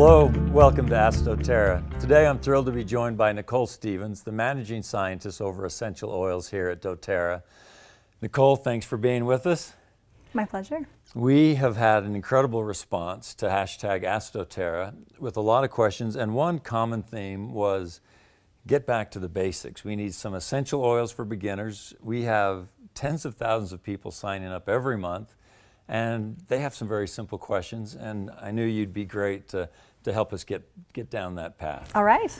Hello, welcome to Ask doTERRA. Today I'm thrilled to be joined by Nicole Stevens, the managing scientist over essential oils here at doTERRA. Nicole, thanks for being with us. My pleasure. We have had an incredible response to hashtag Ask doTERRA with a lot of questions, and one common theme was get back to the basics. We need some essential oils for beginners. We have tens of thousands of people signing up every month, and they have some very simple questions, and I knew you'd be great to help us get down that path. All right.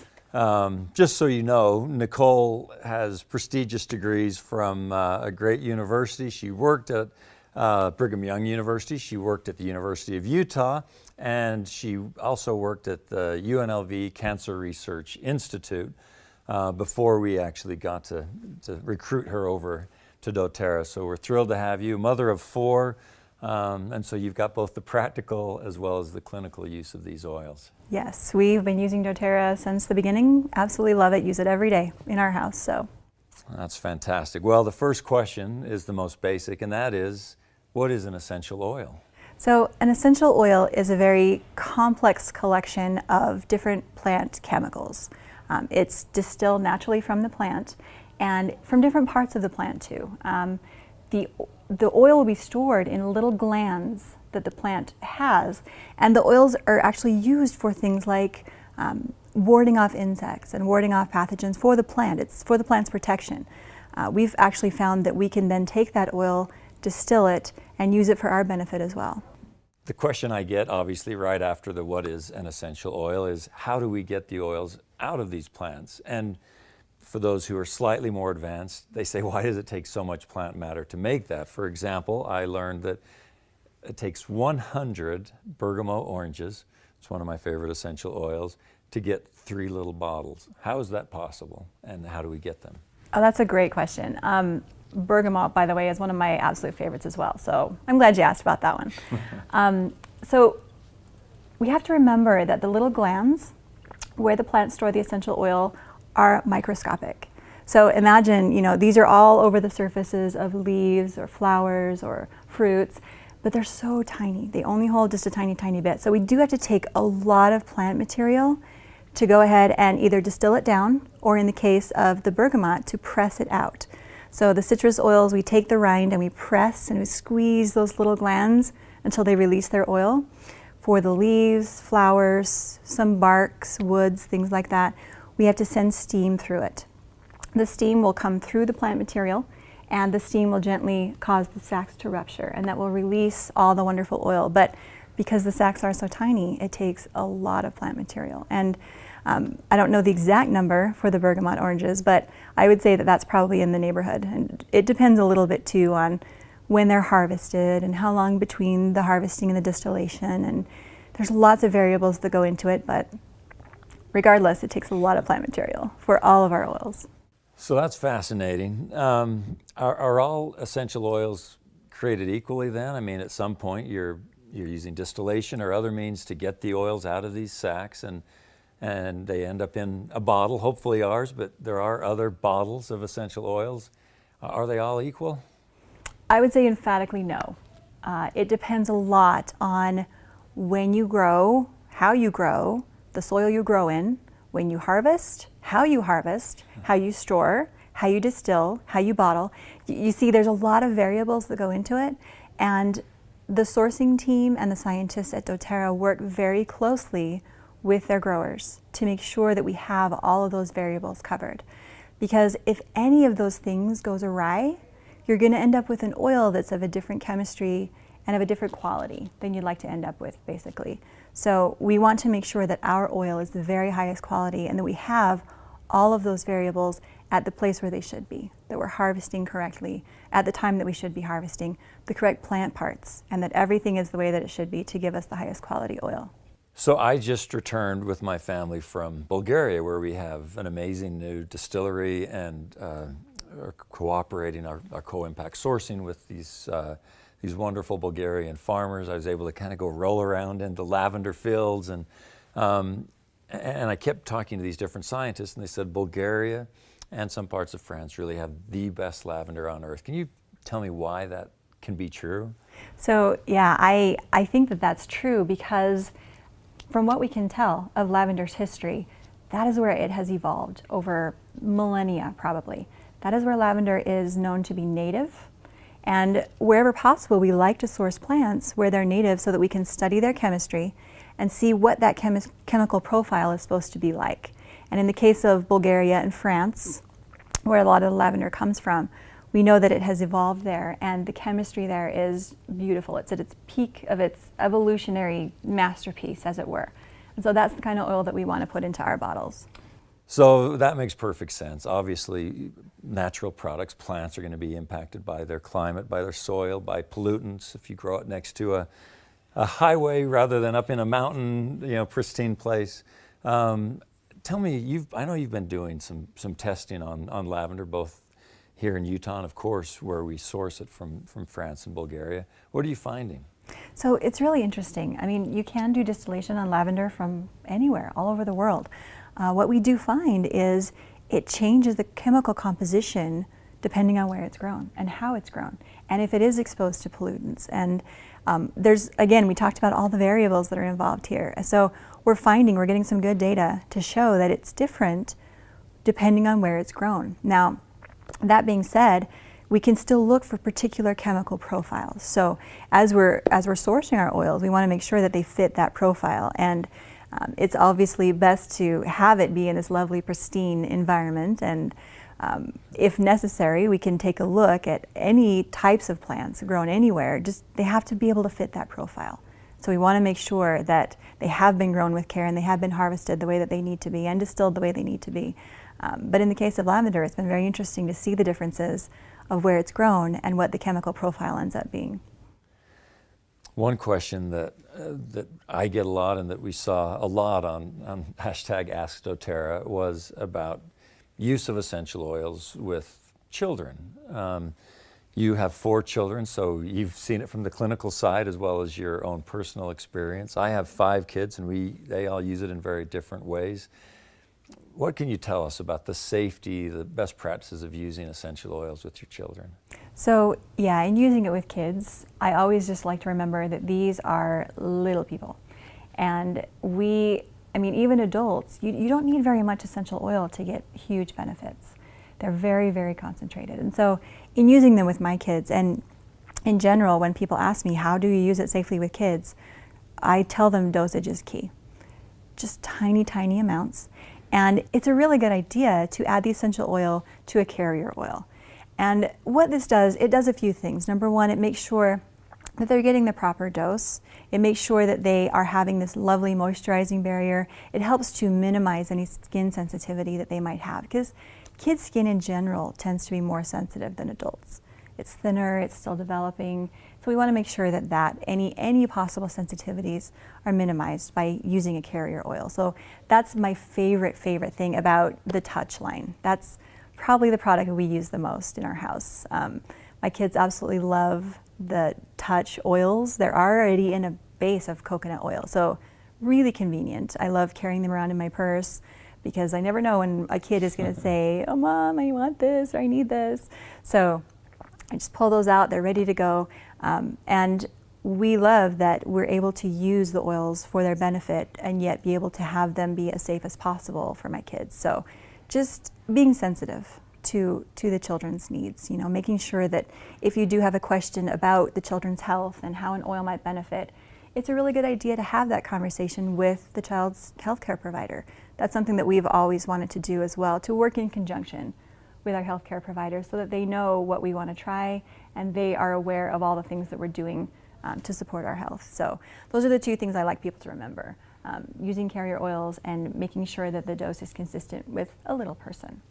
Just so you know, Nicole has prestigious degrees from a great university. She worked at Brigham Young University, she worked at the University of Utah, and she also worked at the UNLV Cancer Research Institute before we actually got to recruit her over to doTERRA. So we're thrilled to have you, mother of four, and so you've got both the practical as well as the clinical use of these oils. Yes, we've been using doTERRA since the beginning. Absolutely love it. Use it every day in our house. So that's fantastic. Well, the first question is the most basic, and that is, what is an essential oil? So an essential oil is a very complex collection of different plant chemicals. It's distilled naturally from the plant and from different parts of the plant too. The oil will be stored in little glands that the plant has, and the oils are actually used for things like warding off insects and warding off pathogens for the plant. It's for the plant's protection. We've actually found that we can then take that oil, distill it, and use it for our benefit as well. The question I get, obviously, right after the what is an essential oil is, how do we get the oils out of these plants? And for those who are slightly more advanced, they say, why does it take so much plant matter to make that? For example, I learned that it takes 100 bergamot oranges, it's one of my favorite essential oils, to get 3 little bottles. How is that possible, and how do we get them? Oh, that's a great question. Bergamot, by the way, is one of my absolute favorites as well, so I'm glad you asked about that one. So we have to remember that the little glands where the plants store the essential oil are microscopic. So imagine, these are all over the surfaces of leaves or flowers or fruits, but they're so tiny. They only hold just a tiny, tiny bit. So we do have to take a lot of plant material to go ahead and either distill it down, or in the case of the bergamot, to press it out. So the citrus oils, we take the rind and we press and we squeeze those little glands until they release their oil. For the leaves, flowers, some barks, woods, things like that, we have to send steam through it. The steam will come through the plant material, and the steam will gently cause the sacs to rupture, and that will release all the wonderful oil. But because the sacs are so tiny, it takes a lot of plant material. And I don't know the exact number for the bergamot oranges, but I would say that that's probably in the neighborhood. And it depends a little bit too on when they're harvested and how long between the harvesting and the distillation. And there's lots of variables that go into it, but regardless, it takes a lot of plant material for all of our oils. So that's fascinating. Are all essential oils created equally then? I mean, at some point you're using distillation or other means to get the oils out of these sacs, and they end up in a bottle, hopefully ours, but there are other bottles of essential oils. Are they all equal? I would say emphatically no. It depends a lot on when you grow, how you grow, the soil you grow in, when you harvest, how you store, how you distill, how you bottle. You see, there's a lot of variables that go into it, and the sourcing team and the scientists at doTERRA work very closely with their growers to make sure that we have all of those variables covered. Because if any of those things goes awry, you're going to end up with an oil that's of a different chemistry and of a different quality than you'd like to end up with, basically. So we want to make sure that our oil is the very highest quality and that we have all of those variables at the place where they should be, that we're harvesting correctly at the time that we should be harvesting the correct plant parts, and that everything is the way that it should be to give us the highest quality oil. So I just returned with my family from Bulgaria, where we have an amazing new distillery and are cooperating, our co-impact sourcing with these wonderful Bulgarian farmers. I was able to kind of go roll around in the lavender fields, and I kept talking to these different scientists, and they said Bulgaria and some parts of France really have the best lavender on earth. Can you tell me why that can be true? So yeah, I think that that's true, because from what we can tell of lavender's history, that is where it has evolved over millennia, probably. That is where lavender is known to be native. And wherever possible, we like to source plants where they're native so that we can study their chemistry and see what that chemical profile is supposed to be like. And in the case of Bulgaria and France, where a lot of the lavender comes from, we know that it has evolved there, and the chemistry there is beautiful. It's at its peak of its evolutionary masterpiece, as it were. And so that's the kind of oil that we want to put into our bottles. So that makes perfect sense. Obviously, natural products, plants are going to be impacted by their climate, by their soil, by pollutants. If you grow it next to a highway rather than up in a mountain, pristine place. Tell me, I know you've been doing some testing on lavender, both here in Utah and, of course, where we source it from France and Bulgaria. What are you finding? So it's really interesting. I mean, you can do distillation on lavender from anywhere, all over the world. What we do find is it changes the chemical composition depending on where it's grown and how it's grown, and if it is exposed to pollutants. And again, we talked about all the variables that are involved here. So we're getting some good data to show that it's different depending on where it's grown. Now, that being said, we can still look for particular chemical profiles. So as we're sourcing our oils, we want to make sure that they fit that profile. And it's obviously best to have it be in this lovely, pristine environment. And if necessary, we can take a look at any types of plants grown anywhere. They have to be able to fit that profile. So we want to make sure that they have been grown with care and they have been harvested the way that they need to be and distilled the way they need to be. But in the case of lavender, it's been very interesting to see the differences of where it's grown and what the chemical profile ends up being. One question that I get a lot and that we saw a lot on hashtag Ask doTERRA was about use of essential oils with children. You have 4 children, so you've seen it from the clinical side as well as your own personal experience. I have 5 kids, and they all use it in very different ways. What can you tell us about the safety, the best practices of using essential oils with your children? So yeah, in using it with kids, I always just like to remember that these are little people. And even adults, you don't need very much essential oil to get huge benefits. They're very, very concentrated. And so in using them with my kids, and in general, when people ask me, how do you use it safely with kids? I tell them dosage is key. Just tiny, tiny amounts. And it's a really good idea to add the essential oil to a carrier oil. And what this does, it does a few things. Number one, it makes sure that they're getting the proper dose. It makes sure that they are having this lovely moisturizing barrier. It helps to minimize any skin sensitivity that they might have, because kids' skin in general tends to be more sensitive than adults. It's thinner, it's still developing. So we want to make sure that any possible sensitivities are minimized by using a carrier oil. So that's my favorite thing about the Touch line. That's probably the product we use the most in our house. My kids absolutely love the Touch oils. They're already in a base of coconut oil, so really convenient. I love carrying them around in my purse because I never know when a kid is going to say, "Oh, Mom, I want this," or "I need this." So I just pull those out, they're ready to go. And we love that we're able to use the oils for their benefit and yet be able to have them be as safe as possible for my kids. So just being sensitive to the children's needs, making sure that if you do have a question about the children's health and how an oil might benefit, it's a really good idea to have that conversation with the child's healthcare provider. That's something that we've always wanted to do as well, to work in conjunction with our healthcare providers so that they know what we want to try and they are aware of all the things that we're doing to support our health. So those are the 2 things I like people to remember, using carrier oils and making sure that the dose is consistent with a little person.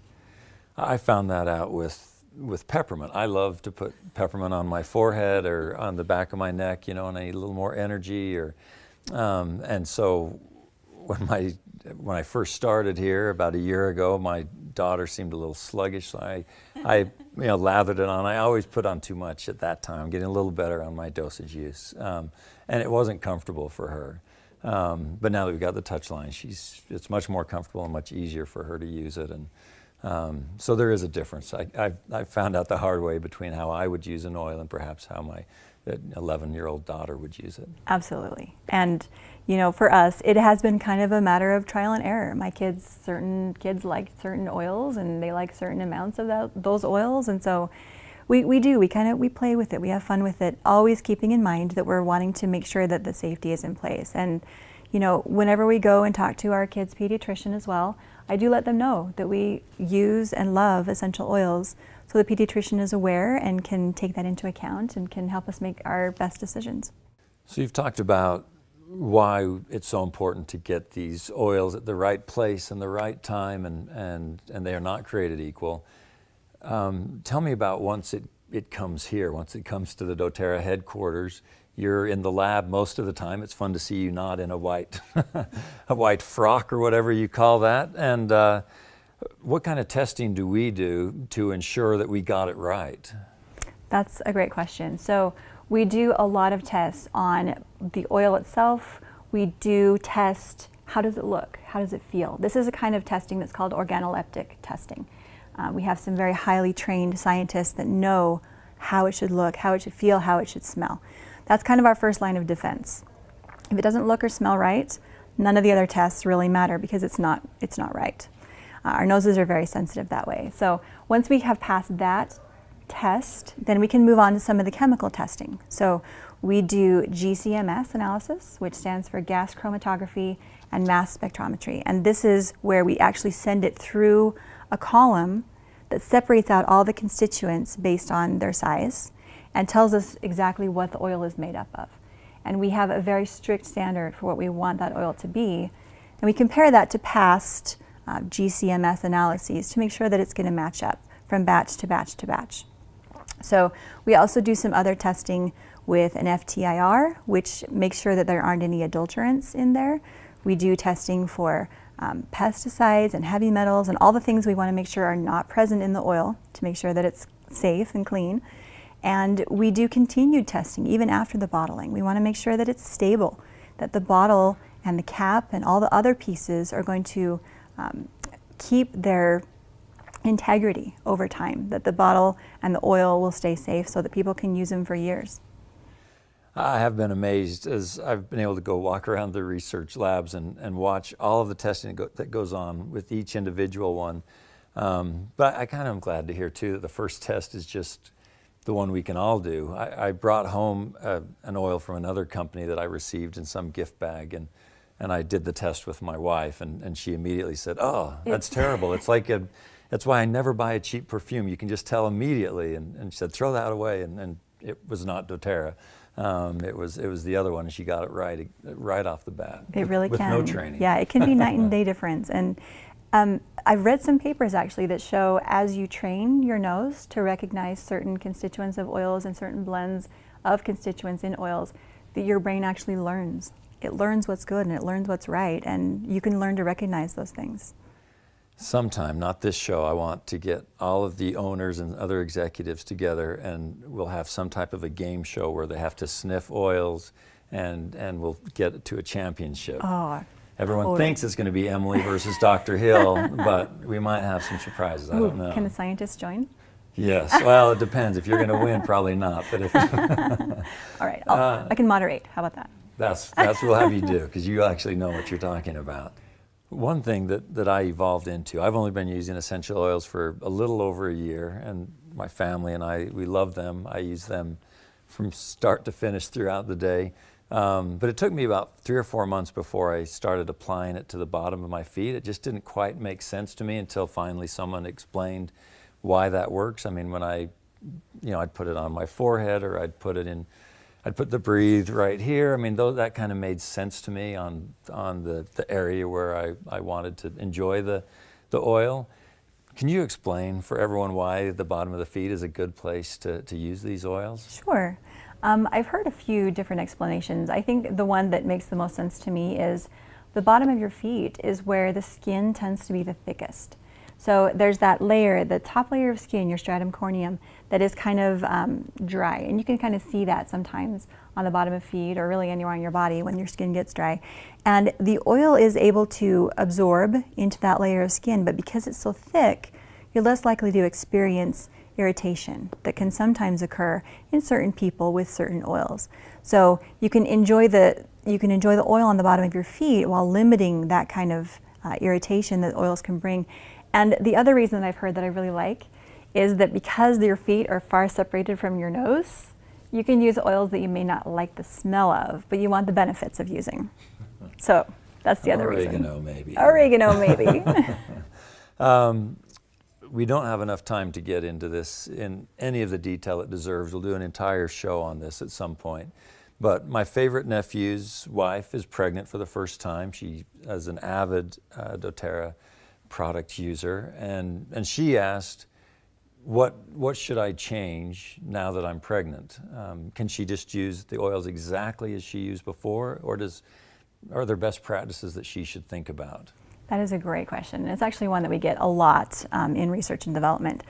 I found that out with peppermint. I love to put peppermint on my forehead or on the back of my neck, and I need a little more energy. And so when I first started here about a year ago, my daughter seemed a little sluggish, so I lathered it on. I always put on too much at that time, getting a little better on my dosage use. And it wasn't comfortable for her. But now that we've got the Touch line, it's much more comfortable and much easier for her to use it. And So there is a difference. I found out the hard way between how I would use an oil and perhaps how my 11-year-old daughter would use it. Absolutely. And for us, it has been kind of a matter of trial and error. Certain kids like certain oils, and they like certain amounts of those oils, and so we play with it. We have fun with it, always keeping in mind that we're wanting to make sure that the safety is in place. And whenever we go and talk to our kids' pediatrician as well, I do let them know that we use and love essential oils, so the pediatrician is aware and can take that into account and can help us make our best decisions. So you've talked about why it's so important to get these oils at the right place and the right time, and they are not created equal. Tell me about once it comes here, once it comes to the doTERRA headquarters. You're in the lab most of the time. It's fun to see you not in a white a white frock or whatever you call that. And what kind of testing do we do to ensure that we got it right? That's a great question. So we do a lot of tests on the oil itself. We do test, how does it look? How does it feel? This is a kind of testing that's called organoleptic testing. We have some very highly trained scientists that know how it should look, how it should feel, how it should smell. That's kind of our first line of defense. If it doesn't look or smell right, none of the other tests really matter because it's not right. Our noses are very sensitive that way. So once we have passed that test, then we can move on to some of the chemical testing. So we do GCMS analysis, which stands for gas chromatography and mass spectrometry. And this is where we actually send it through a column that separates out all the constituents based on their size and tells us exactly what the oil is made up of. And we have a very strict standard for what we want that oil to be. And we compare that to past GCMS analyses to make sure that it's going to match up from batch to batch to batch. So we also do some other testing with an FTIR, which makes sure that there aren't any adulterants in there. We do testing for pesticides and heavy metals and all the things we want to make sure are not present in the oil to make sure that it's safe and clean. And we do continued testing even after the bottling. We want to make sure that it's stable, that the bottle and the cap and all the other pieces are going to keep their integrity over time, that the bottle and the oil will stay safe so that people can use them for years. I have been amazed as I've been able to go walk around the research labs and watch all of the testing that goes on with each individual one. But I kind of am glad to hear too that the first test is just the one we can all do. I brought home an oil from another company that I received in some gift bag, and I did the test with my wife, and she immediately said, "Oh, that's terrible. It's like that's why I never buy a cheap perfume. You can just tell immediately." And she said, "Throw that away." And it was not doTERRA. It was the other one, and she got it right off the bat. It really with can. No training. Yeah, it can be night and day difference. And I've read some papers actually that show as you train your nose to recognize certain constituents of oils and certain blends of constituents in oils, that your brain actually learns. It learns what's good and it learns what's right, and you can learn to recognize those things. Sometime, not this show, I want to get all of the owners and other executives together, and we'll have some type of a game show where they have to sniff oils, and we'll get to a championship. Oh, Everyone totally. thinks it's going to be Emily versus Dr. Hill, but we might have some surprises. I don't know. Can the scientists join? Yes. Well, it depends. If you're going to win, probably not. But if All right, I can moderate. How about that? that's what we'll have you do, because you actually know what you're talking about. One thing that I evolved into, I've only been using essential oils for a little over a year, and my family and we love them. I use them from start to finish throughout the day. But it took me about 3 or 4 months before I started applying it to the bottom of my feet. It just didn't quite make sense to me until finally someone explained why that works. I mean, when I'd put it on my forehead, or I'd put the breathe right here. I mean, that kind of made sense to me on the area where I wanted to enjoy the oil. Can you explain for everyone why the bottom of the feet is a good place to use these oils? Sure. I've heard a few different explanations. I think the one that makes the most sense to me is the bottom of your feet is where the skin tends to be the thickest. So there's that layer, the top layer of skin, your stratum corneum, that is kind of dry. And you can kind of see that sometimes on the bottom of feet, or really anywhere on your body when your skin gets dry. And the oil is able to absorb into that layer of skin, but because it's so thick, you're less likely to experience irritation that can sometimes occur in certain people with certain oils. So you can enjoy the oil on the bottom of your feet while limiting that kind of irritation that oils can bring. And the other reason that I've heard that I really like is that because your feet are far separated from your nose, you can use oils that you may not like the smell of, but you want the benefits of using. So that's the other reason. Oregano, maybe. Oregano, maybe. We don't have enough time to get into this in any of the detail it deserves. We'll do an entire show on this at some point. But my favorite nephew's wife is pregnant for the first time. She is an avid doTERRA product user, and she asked, what should I change now that I'm pregnant? Can she just use the oils exactly as she used before, or are there best practices that she should think about? That is a great question. It's actually one that we get a lot in research and development.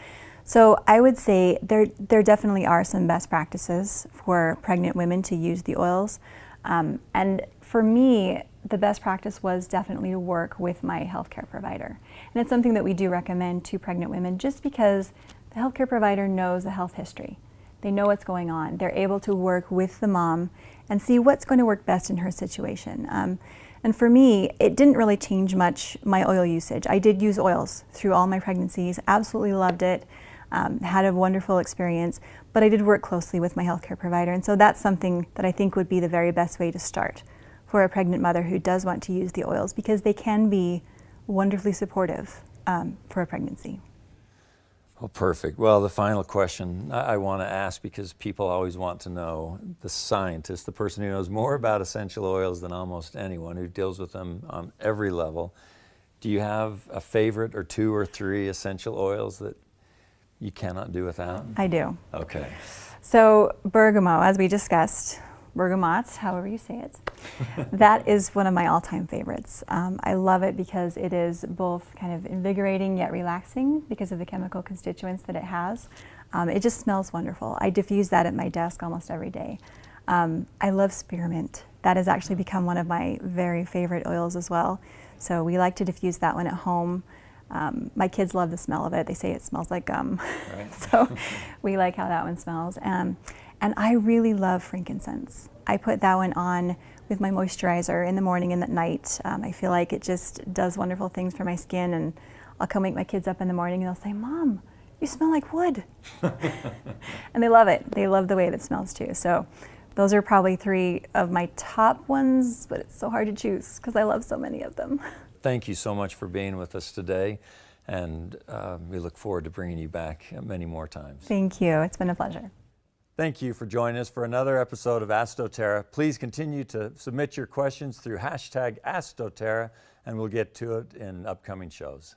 So I would say there definitely are some best practices for pregnant women to use the oils. And for me, the best practice was definitely to work with my healthcare provider. And it's something that we do recommend to pregnant women just because the healthcare provider knows the health history. They know what's going on. They're able to work with the mom and see what's going to work best in her situation. And for me, it didn't really change much my oil usage. I did use oils through all my pregnancies, absolutely loved it, had a wonderful experience, but I did work closely with my healthcare provider. And so that's something that I think would be the very best way to start for a pregnant mother who does want to use the oils, because they can be wonderfully supportive for a pregnancy. Oh, perfect. Well, the final question I want to ask, because people always want to know, the scientist, the person who knows more about essential oils than almost anyone, who deals with them on every level. Do you have a favorite or two or three essential oils that you cannot do without? I do. Okay. So bergamot, as we discussed, bergamot, however you say it, that is one of my all-time favorites. I love it because it is both kind of invigorating yet relaxing because of the chemical constituents that it has. It just smells wonderful. I diffuse that at my desk almost every day. I love spearmint. That has actually become one of my very favorite oils as well. So we like to diffuse that one at home. My kids love the smell of it. They say it smells like gum. Right. So we like how that one smells. And I really love frankincense. I put that one on with my moisturizer in the morning and at night. I feel like it just does wonderful things for my skin, and I'll come wake my kids up in the morning and they'll say, "Mom, you smell like wood." And they love it. They love the way it smells too. So those are probably three of my top ones, but it's so hard to choose because I love so many of them. Thank you so much for being with us today, and we look forward to bringing you back many more times. Thank you. It's been a pleasure. Thank you for joining us for another episode of Ask doTERRA. Please continue to submit your questions through #AskDoTerra, and we'll get to it in upcoming shows.